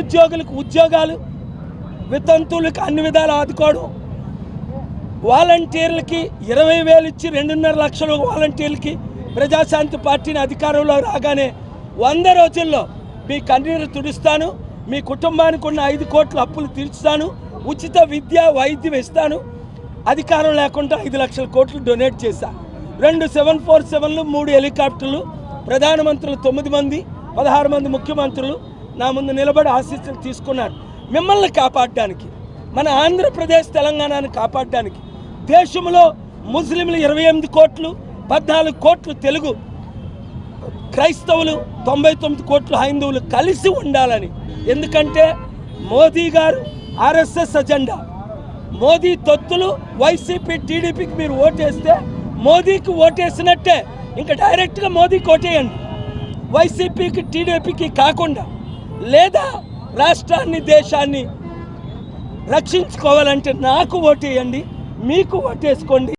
నిరుద్యోగులకు ఉద్యోగాలు, వితంతువులకు అన్ని విధాలు ఆదుకోవడం, వాలంటీర్లకి 20,000 ఇచ్చి 2.5 లక్షల వాలంటీర్లకి ప్రజాశాంతి పార్టీని అధికారంలో రాగానే 100 రోజుల్లో మీ కన్నీరు తుడుస్తాను, మీ కుటుంబానికి ఉన్న 5 కోట్ల అప్పులు తీర్చుతాను, ఉచిత విద్య వైద్యం ఇస్తాను, అధికారం లేకుండా 5 లక్షల కోట్లు డొనేట్ చేశా. 2 747లు, 3 హెలికాప్టర్లు, ప్రధానమంత్రులు 9 మంది, 16 మంది ముఖ్యమంత్రులు నా ముందు నిలబడి ఆశీస్సులు తీసుకున్నారు. మిమ్మల్ని కాపాడడానికి, మన ఆంధ్రప్రదేశ్ తెలంగాణను కాపాడడానికి, దేశంలో ముస్లింలు 28 కోట్లు, 14 కోట్లు తెలుగు క్రైస్తవులు, 99 కోట్లు హైందవులు కలిసి ఉండాలని. ఎందుకంటే మోదీ గారు ఆర్ఎస్ఎస్ అజెండా, మోదీ తొత్తులు వైసీపీ టీడీపీకి మీరు ఓటేస్తే మోదీకి ఓటేసినట్టే. ఇంకా డైరెక్ట్గా మోదీకి ఓటేయండి, వైసీపీకి టీడీపీకి కాకుండా. లేదా రాష్ట్రాన్ని దేశాన్ని రక్షించుకోవాలంటే నాకు ఓటేయండి, మీకు ఓటేసుకోండి.